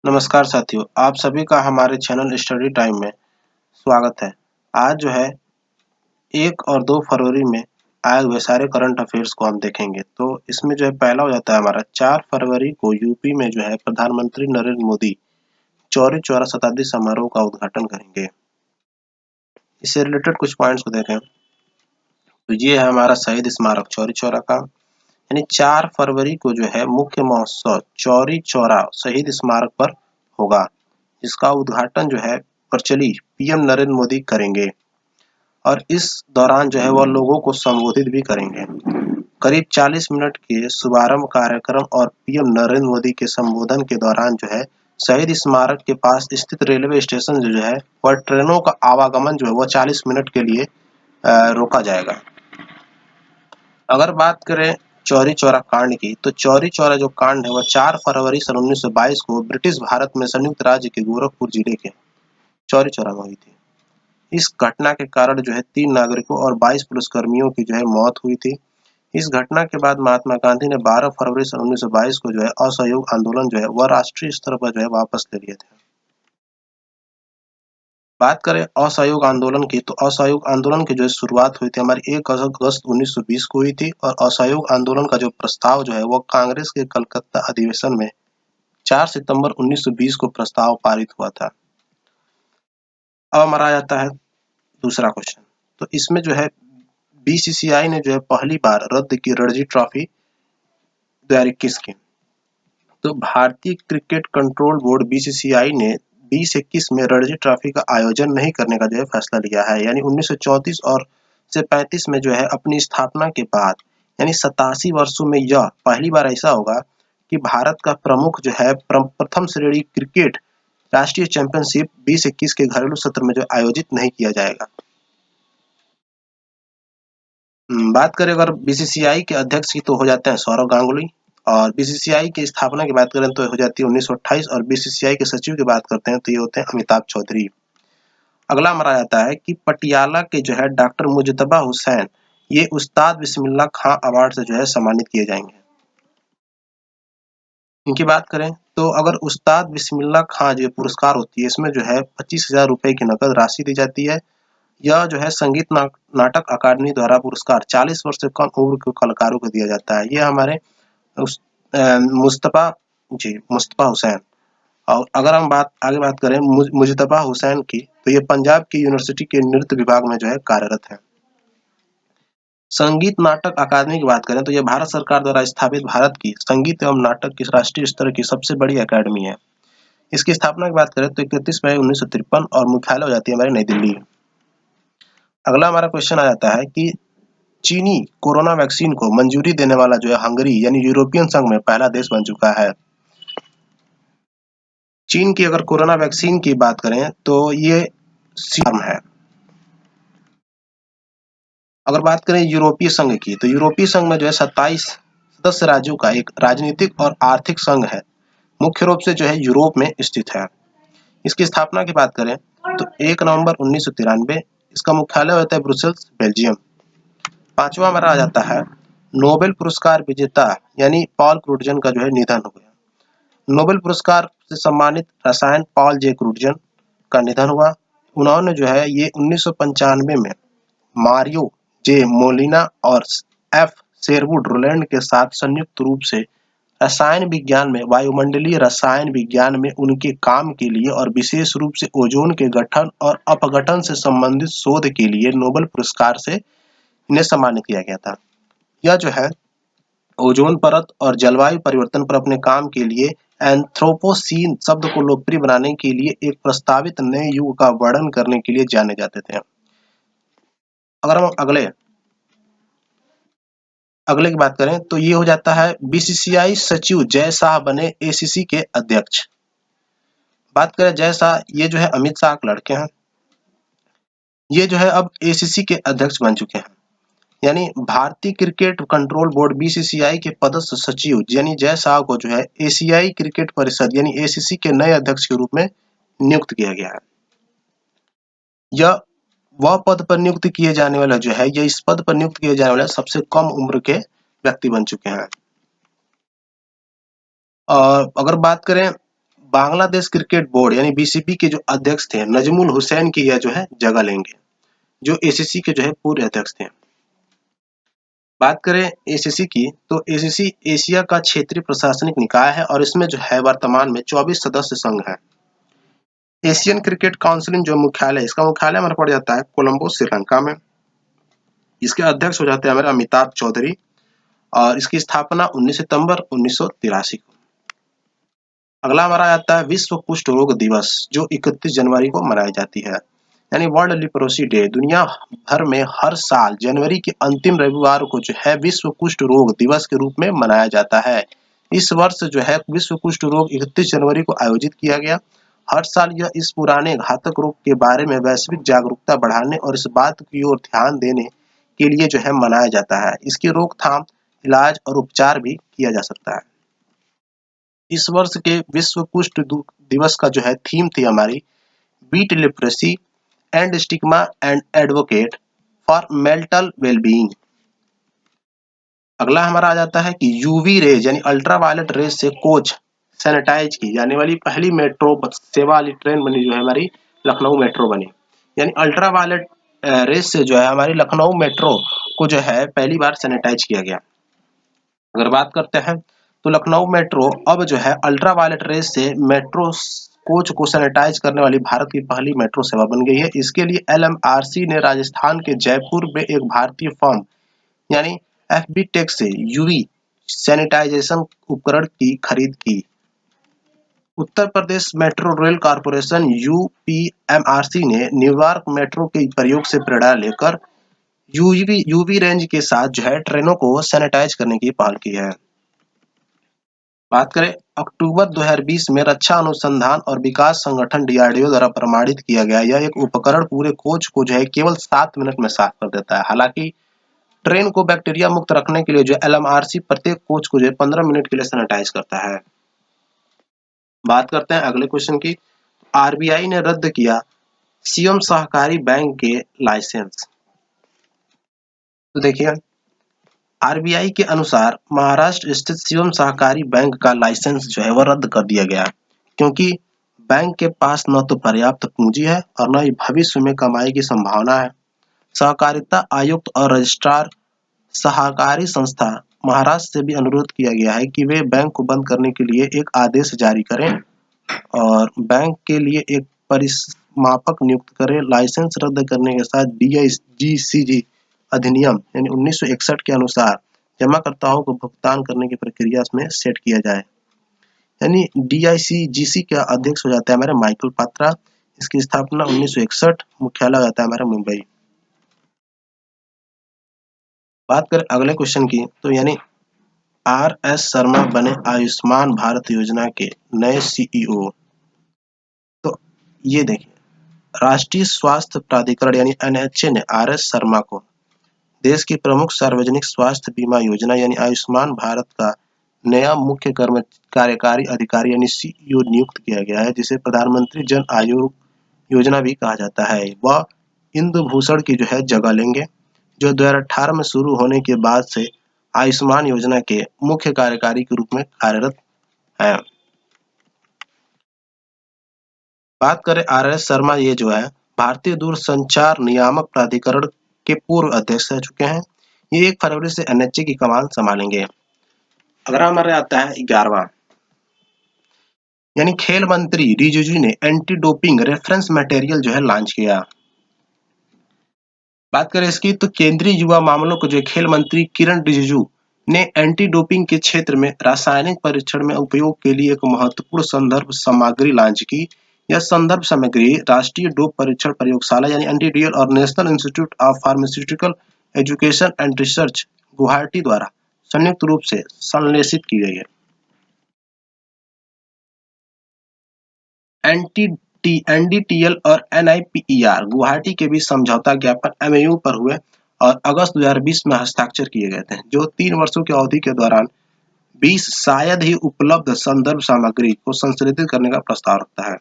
नमस्कार साथियों, आप सभी का हमारे चैनल स्टडी टाइम में स्वागत है। आज जो है 1 और 2 फरवरी में आए हुए सारे करंट अफेयर्स को हम देखेंगे। तो इसमें जो है पहला हो जाता है हमारा 4 फरवरी को यूपी में जो है प्रधानमंत्री नरेंद्र मोदी चौरी चौरा शताब्दी समारोह का उद्घाटन करेंगे। इससे रिलेटेड कुछ पॉइंट्स को देखें तो ये है हमारा शहीद स्मारक चौरी चौरा का, यानी 4 फरवरी को जो है मुख्य महोत्सव चौरी चौरा शहीद स्मारक पर होगा। इसका उद्घाटन जो है वर्चुअली पीएम नरेंद्र मोदी करेंगे और इस दौरान जो है वह लोगों को संबोधित भी करेंगे। करीब 40 मिनट के शुभारंभ कार्यक्रम और पीएम नरेंद्र मोदी के संबोधन के दौरान जो है शहीद स्मारक के पास स्थित रेलवे स्टेशन जो है वह ट्रेनों का आवागमन जो है वह 40 मिनट के लिए रोका जाएगा। अगर बात करें चौरी चौरा कांड की, तो चौरी चौरा जो कांड है वह 4 फरवरी सन 1922 को ब्रिटिश भारत में संयुक्त राज्य के गोरखपुर जिले के चौरी चौरा में हुई थी। इस घटना के कारण जो है 3 नागरिकों और 22 पुलिसकर्मियों की जो है मौत हुई थी। इस घटना के बाद महात्मा गांधी ने 12 फरवरी सन 1922 को जो है असहयोग आंदोलन जो है वह राष्ट्रीय स्तर पर जो है वापस ले लिए थे। बात करें असहयोग आंदोलन की, तो असहयोग आंदोलन की जो है शुरुआत हुई थी हमारी 1 अगस्त 1920 को हुई थी और असहयोग आंदोलन का जो प्रस्ताव जो है वो कांग्रेस के कलकत्ता अधिवेशन में 4 सितंबर 1920 को प्रस्ताव पारित हुआ था। अब हमारा आ जाता है दूसरा क्वेश्चन। तो इसमें जो है बीसीसीआई ने जो है पहली बार रद्द की रणजी ट्रॉफी 2021 की। तो भारतीय क्रिकेट कंट्रोल बोर्ड बीसीसीआई ने 2021 में रणजी ट्रॉफी का आयोजन नहीं करने का जो है फैसला लिया है। यानी 1934 और से 35 में जो है अपनी स्थापना के बाद यानी 87 वर्षों में यह पहली बार ऐसा होगा कि भारत का प्रमुख जो है प्रथम श्रेणी क्रिकेट राष्ट्रीय चैंपियनशिप 2021 के घरेलू सत्र में जो आयोजित नहीं किया जाएगा। बात करें अगर बीसीसीआई के अध्यक्ष की, तो हो जाते हैं सौरव गांगुली, और बीसीसीआई की स्थापना की बात करें तो हो जाती है 1928, और बीसीसीआई के सचिव की बात करते हैं तो ये होते हैं अमिताभ चौधरी। अगला हमारा आता है कि पटियाला के जो है डॉक्टर मुजतबा हुसैन ये उस्ताद बिस्मिल्लाह खां अवार्ड से जो है सम्मानित किए जाएंगे। इनकी बात करें तो अगर उस्ताद बिस्मिल्लाह खां जो पुरस्कार होती है इसमें जो है 25,000 रुपए की नकद राशि दी जाती है। यह जो है संगीत नाटक अकादमी द्वारा पुरस्कार 40 वर्ष से कम उम्र के कलाकारों को दिया जाता है। ये हमारे उस मुस्तफा मुस्तफा हुसैन। और अगर हम बात करें मुजतबा हुसैन की, तो ये पंजाब की यूनिवर्सिटी के नृत्य विभाग में जो है कार्यरत है। संगीत नाटक अकादमी की बात करें तो यह भारत सरकार द्वारा स्थापित भारत की संगीत एवं नाटक की राष्ट्रीय स्तर की सबसे बड़ी अकादमी है। इसकी स्थापना की बात करें तो 31 मई 1953 और मुख्यालय हो जाती है हमारी नई दिल्ली। अगला हमारा क्वेश्चन आ जाता है कि चीनी कोरोना वैक्सीन को मंजूरी देने वाला जो है हंगरी यानी यूरोपियन संघ में पहला देश बन चुका है। चीन की अगर कोरोना वैक्सीन की बात करें तो ये सीरम है। अगर बात करें यूरोपीय संघ की, तो यूरोपीय संघ में जो है 27 सदस्य राज्यों का एक राजनीतिक और आर्थिक संघ है। मुख्य रूप से जो है यूरोप में स्थित है। इसकी स्थापना की बात करें तो 1 नवंबर 1993। इसका मुख्यालय होता है ब्रुसेल्स, बेल्जियम। पांचवा हमारा आ जाता है नोबेल पुरस्कार विजेता यानी पॉल क्रूटजन का जो है निधन हो गया। नोबेल पुरस्कार से सम्मानित रसायन पॉल जे क्रूटजन का निधन हुआ। उन्होंने जो है ये 1995 में मारियो जे मोलिना और एफ शेरवुड रोलैंड के साथ संयुक्त रूप से रसायन विज्ञान में वायुमंडलीय रसायन विज्ञान में उनके काम के लिए और विशेष रूप से ओजोन के गठन और अपघटन से संबंधित शोध के लिए नोबेल पुरस्कार से इन्हें सम्मानित किया गया था। यह जो है ओजोन परत और जलवायु परिवर्तन पर अपने काम के लिए एंथ्रोपोसीन शब्द को लोकप्रिय बनाने के लिए एक प्रस्तावित नए युग का वर्णन करने के लिए जाने जाते थे। अगर हम अगले की बात करें तो ये हो जाता है बीसीसीआई सचिव जय शाह बने एसीसी के अध्यक्ष। बात करें जय शाह, ये जो है अमित शाह के लड़के हैं। ये जो है अब एसीसी के अध्यक्ष बन चुके हैं। यानी भारतीय क्रिकेट कंट्रोल बोर्ड बीसीसीआई के पदस्थ सचिव यानी जय शाह को जो है एशियाई क्रिकेट परिषद यानी एसीसी के नए अध्यक्ष के रूप में नियुक्त किया गया है। यह वह पद पर नियुक्त किए जाने वाला जो है यह इस पद पर नियुक्त किए जाने वाले सबसे कम उम्र के व्यक्ति बन चुके हैं। और अगर बात करें बांग्लादेश क्रिकेट बोर्ड यानी बीसीबी के जो अध्यक्ष थे नजमुल हुसैन की यह जो है जगह लेंगे, जो एसीसी के जो है पूर्व अध्यक्ष थे। बात करें एसीसी की तो एसीसी एशिया का क्षेत्रीय प्रशासनिक निकाय है और इसमें जो है वर्तमान में 24 सदस्य संघ है। एशियन क्रिकेट काउंसिल जो मुख्यालय, इसका मुख्यालय हमारा पड़ जाता है कोलंबो श्रीलंका में। इसके अध्यक्ष हो जाते हैं हमारे अमिताभ चौधरी और इसकी स्थापना 19 सितंबर 1983 को। अगला हमारा आता है विश्व कुष्ठ रोग दिवस, जो 31 जनवरी को मनाई जाती है, यानी वर्ल्ड लिप्रोसी डे। दुनिया भर में हर साल जनवरी के अंतिम रविवार को जो है विश्व कुष्ठ रोग दिवस के रूप में मनाया जाता है। इस वर्ष जो है विश्व कुष्ठ रोग 31 जनवरी को आयोजित किया गया। हर साल यह इस पुराने घातक रोग के बारे में वैश्विक जागरूकता बढ़ाने और इस बात की ओर ध्यान देने के लिए जो है मनाया जाता है। इसकी रोकथाम, इलाज और उपचार भी किया जा सकता है। इस वर्ष के विश्व कुष्ठ दिवस का जो है थीम थी हमारी beat leprosy and stigma and advocate for mental wellbeing. अगला हमारा आ जाता है कि यूवी रेज यानी अल्ट्रावायलेट रेज से कोच सैनिटाइज की जाने वाली पहली मेट्रो सेवा वाली ट्रेन बनी जो है हमारी लखनऊ मेट्रो बनी, यानी अल्ट्रावायलेट रेज से जो है हमारी लखनऊ मेट्रो को जो है पहली बार सैनिटाइज किया गया। अगर बात करते हैं तो लखनऊ मेट्रो अब जो है अल्ट्रावायलेट रेज से मेट्रो कोच को सैनिटाइज करने वाली भारत की पहली मेट्रो सेवा बन गई है। इसके लिए एलएमआरसी ने राजस्थान के जयपुर में एक भारतीय फर्म यानी एफबी टेक से यूवी सैनिटाइजेशन उपकरण की खरीद की। Uttar Pradesh metro rail corporation UPMRC ने न्यूयॉर्क मेट्रो के प्रयोग से प्रेरणा लेकर यूवी रेंज के साथ जो है ट्रेनों को सैनिटाइज करने की पहल की है। बात करें अक्टूबर 2020 में रक्षा अनुसंधान और विकास संगठन डीआरडीओ द्वारा प्रमाणित किया गया यह एक उपकरण पूरे कोच को जो है केवल 7 मिनट में साफ कर देता है। हालांकि ट्रेन को बैक्टीरिया मुक्त रखने के लिए जो एलएमआरसी प्रत्येक कोच को जो है 15 मिनट के लिए सैनिटाइज करता है। बात करते हैं अगले क्वेश्चन की। आरबीआई ने रद्द किया शिवम सहकारी बैंक के लाइसेंस। तो देखिए आरबीआई के अनुसार महाराष्ट्र स्थित शिवम सहकारी बैंक का लाइसेंस जो है वह रद्द कर दिया गया, क्योंकि बैंक के पास न तो पर्याप्त पूंजी है और न ही भविष्य में कमाई की संभावना है। सहकारिता आयुक्त और रजिस्ट्रार सहकारी संस्था महाराष्ट्र से भी अनुरोध किया गया है कि वे बैंक को बंद करने के लिए एक आदेश जारी करें और बैंक के लिए एक परिसमापक नियुक्त करें। लाइसेंस रद्द करने के साथ डीआईजीसीजी अधिनियम यानी 1961 के अनुसार जमाकर्ताओं को भुगतान करने की प्रक्रिया में सेट किया जाए, यानी डीआईजीसी का अध्यक्ष हो जाता है हमारे माइकल पात्रा। इसकी स्थापना 1961, मुख्यालय हो जाता है हमारा मुंबई। बात करें अगले क्वेश्चन की तो यानी आर.एस. शर्मा बने आयुष्मान भारत योजना के नए सीईओ। तो ये देखिए राष्ट्रीय स्वास्थ्य प्राधिकरण यानी एनएचए ने आर.एस. शर्मा को देश की प्रमुख सार्वजनिक स्वास्थ्य बीमा योजना यानी आयुष्मान भारत का नया मुख्य कार्यकारी अधिकारी यानी सीईओ नियुक्त किया गया है, जिसे प्रधानमंत्री जन आयोग योजना भी कहा जाता है। वह इंदु भूषण की जो है जगह लेंगे, जो 2018 में शुरू होने के बाद से आयुष्मान योजना के मुख्य कार्यकारी के रूप में कार्यरत है। बात करें आर.एस. शर्मा, ये जो है भारतीय दूरसंचार नियामक प्राधिकरण के पूर्व अध्यक्ष रह चुके हैं। ये 1 फरवरी से एनएचए की कमान संभालेंगे। अगला हमारे आता है 11वां, यानी खेल मंत्री रिजिजू ने एंटी डोपिंग रेफरेंस मटेरियल जो है लॉन्च किया। बात करें इसकी तो केंद्रीय युवा मामलों को जो खेल मंत्री किरण रिजिजू ने एंटी डोपिंग के क्षेत्र में रासायनिक परीक्षण में उपयोग के लिए एक महत्वपूर्ण संदर्भ सामग्री लॉन्च की। यह संदर्भ सामग्री राष्ट्रीय डोप परीक्षण प्रयोगशाला यानी एनडीडीएल और national institute of pharmaceutical education and research Guwahati द्वारा संयुक्त रूप से संश्लेषित की गई है। एनडीटीएल और एनआईपीईआर गुवाहाटी के बीच समझौता ज्ञापन एमओयू पर हुए और अगस्त 2020 में हस्ताक्षर किए गए थे, जो 3 वर्षों की अवधि के दौरान 20 शायद ही उपलब्ध संदर्भ सामग्री को संशोधित करने का प्रस्ताव रखता है।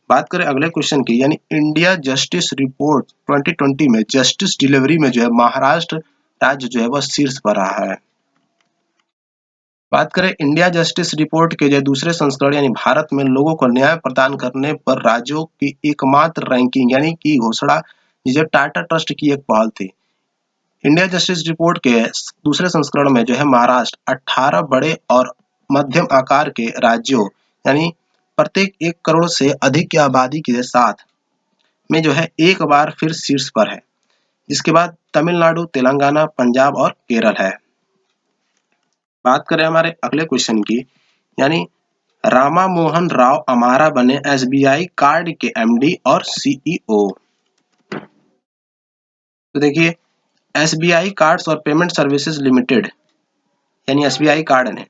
बात करें अगले क्वेश्चन की, यानी इंडिया जस्टिस रिपोर्ट 2020 में जस्टिस डिलीवरी में जो है महाराष्ट्र राज्य जो है वह शीर्ष पर रहा है। बात करें इंडिया जस्टिस रिपोर्ट के जो दूसरे संस्करण यानी भारत में लोगों को न्याय प्रदान करने पर राज्यों की एकमात्र रैंकिंग यानी कि घोषणा जो टाटा ट्रस्ट की एक पहल थी। इंडिया जस्टिस रिपोर्ट के दूसरे संस्करण में जो है महाराष्ट्र 18 बड़े और मध्यम आकार के राज्यों यानी प्रत्येक 1 करोड़ से अधिक की आबादी के साथ में जो है एक बार फिर शीर्ष पर है। इसके बाद तमिलनाडु, तेलंगाना, पंजाब और केरल है। बात करें हमारे अगले क्वेश्चन की, यानी रामा मोहन राव अमारा बने एसबीआई कार्ड के एमडी और सीईओ। तो देखिए, एसबीआई कार्ड्स और पेमेंट सर्विसेज लिमिटेड यानी एसबीआई कार्ड ने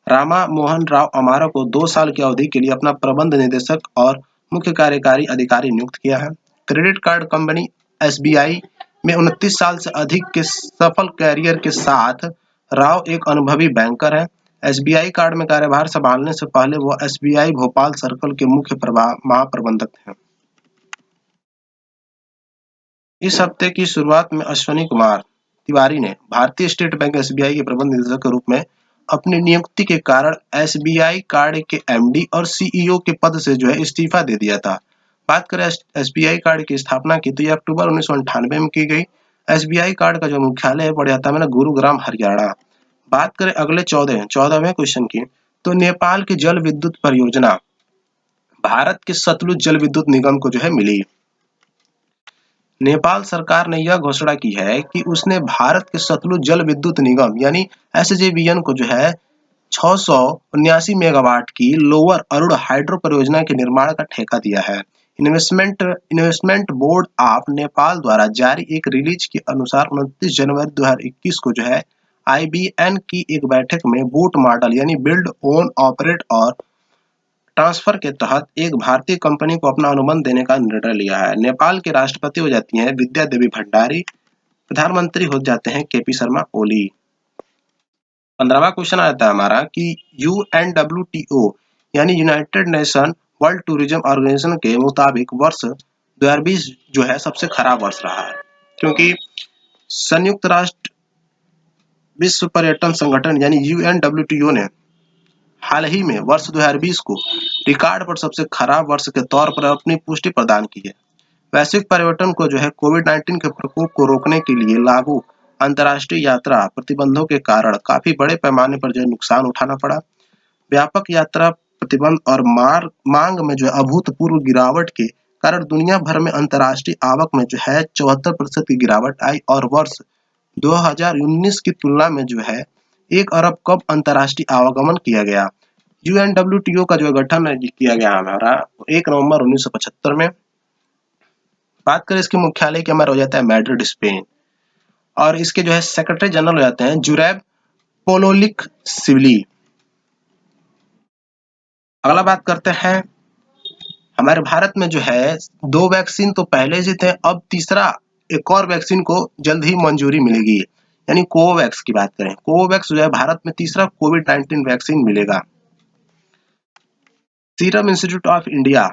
रामा मोहन राव अमारा को 2 साल की अवधि के लिए अपना प्रबंध निदेशक और मुख्य कार्यकारी अधिकारी नियुक्त किया है। क्रेडिट कार्ड कंपनी एसबीआई में 29 साल से अधिक के सफल कैरियर के साथ राव एक अनुभवी बैंकर है। एसबीआई कार्ड में कार्यभार संभालने से पहले वो एसबीआई भोपाल सर्कल के मुख्य महाप्रबंधक थे। इस हफ्ते की शुरुआत में अश्वनी कुमार तिवारी ने भारतीय स्टेट बैंक एसबीआई के प्रबंध निदेशक के रूप में अपनी नियुक्ति के कारण एसबीआई कार्ड के एमडी और सीईओ के पद से जो है इस्तीफा दे दिया था। बात करें एसबीआई कार्ड की स्थापना की तो यह अक्टूबर 1998 में की गई। एसबीआई कार्ड का जो मुख्यालय है बड़े में गुरुग्राम हरियाणा। बात करें अगले 14वें क्वेश्चन की, तो नेपाल की जल विद्युत परियोजना भारत के सतलुज जल विद्युत निगम को जो है मिली। नेपाल सरकार ने यह घोषणा की है कि उसने भारत के सतलुज जल विद्युत निगम यानी एसजेवीएन को जो है 679 मेगावाट की लोअर अरुण हाइड्रो परियोजना के निर्माण का ठेका दिया है। इन्वेस्टमेंट बोर्ड ऑफ नेपाल द्वारा जारी एक रिलीज के अनुसार 29 जनवरी 2021 को जो है आईबीएन की एक बैठक में बूट मॉडल यानी बिल्ड ओन ऑपरेट और ट्रांसफर के तहत एक भारतीय कंपनी को अपना अनुबंध देने का निर्णय लिया है। नेपाल के राष्ट्रपति हो जाती हैं विद्या देवी भंडारी, प्रधानमंत्री हो जाते हैं केपी शर्मा ओली। 15वां क्वेश्चन आता है हमारा कि यूएनडब्ल्यूटीओ यानी United nation world tourism organisation के मुताबिक वर्ष 2020 जो है सबसे खराब वर्ष रहा है, क्योंकि संयुक्त राष्ट्र विश्व पर्यटन संगठन यानी यूएनडब्ल्यूटीओ ने हाल ही में वर्ष 2020 को रिकॉर्ड पर सबसे खराब वर्ष के तौर पर अपनी पुष्टि प्रदान की है। वैश्विक पर्यटन को जो है कोविड-19 के प्रकोप को रोकने के लिए लागू अंतर्राष्ट्रीय यात्रा प्रतिबंधों के कारण काफी बड़े पैमाने पर जो है नुकसान उठाना पड़ा। व्यापक यात्रा प्रतिबंध और मांग में जो है अभूतपूर्व गिरावट के कारण दुनिया भर में अंतर्राष्ट्रीय आवक में जो है 74% की गिरावट आई और वर्ष 2019 की तुलना में जो है 1 अरब कम अंतर्राष्ट्रीय आवागमन किया गया। यूएनडब्ल्यूटीओ का जो गठन किया गया हमारा 1 नवंबर 1975 में। बात करें इसके मुख्यालय की हमारा हो जाता है मैड्रिड स्पेन और इसके जो है सेक्रेटरी जनरल हो जाते हैं जुरैब पोलोलिक सिवली। अगला बात करते हैं हमारे भारत में जो है 2 वैक्सीन तो पहले से थे, अब तीसरा एक और वैक्सीन को जल्द ही मंजूरी मिलेगी, यानी कोवैक्स की बात करें। कोवैक्स जो है भारत में तीसरा कोविड-19 वैक्सीन मिलेगा। सीरम इंस्टीट्यूट ऑफ इंडिया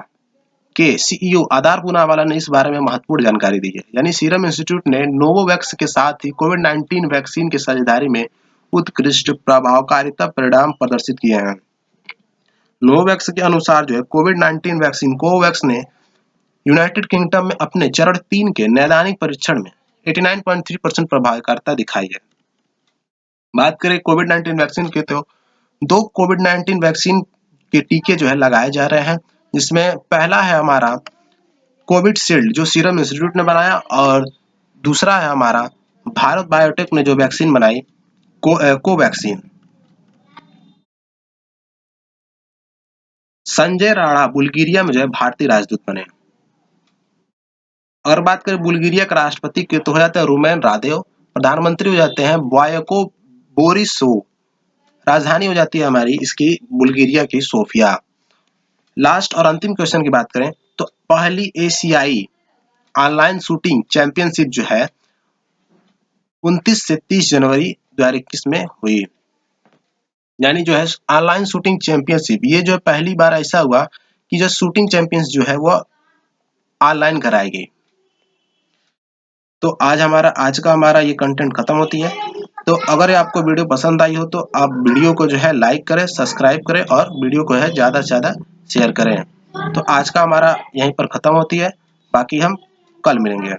के सीईओ आधार पूनावाला ने इस बारे में महत्वपूर्ण जानकारी दी है, यानी सीरम इंस्टीट्यूट ने नोवोवैक्स के साथ ही कोविड-19 वैक्सीन की साझेदारी में उत्कृष्ट प्रभावकारिता परिणाम प्रदर्शित किए हैं। नोवोवैक्स के अनुसार जो है कोविड-19 वैक्सीन कोवैक्स ने यूनाइटेड किंगडम में अपने चरण 3 के नैदानिक परीक्षण में 89.3% प्रभावकारिता दिखाई है। बात करें कोविड-19 वैक्सीन की तो 2 कोविड-19 वैक्सीन के टीके जो है लगाए जा रहे हैं, जिसमें पहला है हमारा कोविशील्ड जो सीरम इंस्टीट्यूट ने बनाया और दूसरा है हमारा भारत बायोटेक ने जो वैक्सीन बनाई कोवैक्सीन। संजय राणा बुल्गारिया में जो है भारतीय राजदूत बने। अगर बात करें बुल्गारिया के राष्ट्रपति के तो हो जाते हैं रुमेन रादेव, प्रधानमंत्री हो जाते हैं बॉयको बोरिसोव, राजधानी हो जाती है हमारी इसकी बुल्गारिया की सोफिया। लास्ट और अंतिम क्वेश्चन की बात करें तो पहली एशियाई ऑनलाइन शूटिंग चैंपियनशिप जो है 29 से 30 जनवरी 2021 में हुई, यानी जो है ऑनलाइन शूटिंग चैंपियनशिप ये जो पहली बार ऐसा हुआ कि जो शूटिंग चैंपियंस जो है वो ऑनलाइन कराई गई। तो आज का हमारा ये कंटेंट खत्म होती है। तो अगर आपको वीडियो पसंद आई हो तो आप वीडियो को जो है लाइक करें, सब्सक्राइब करें और वीडियो को है ज़्यादा से ज़्यादा शेयर करें। तो आज का हमारा यहीं पर ख़त्म होती है, बाकी हम कल मिलेंगे।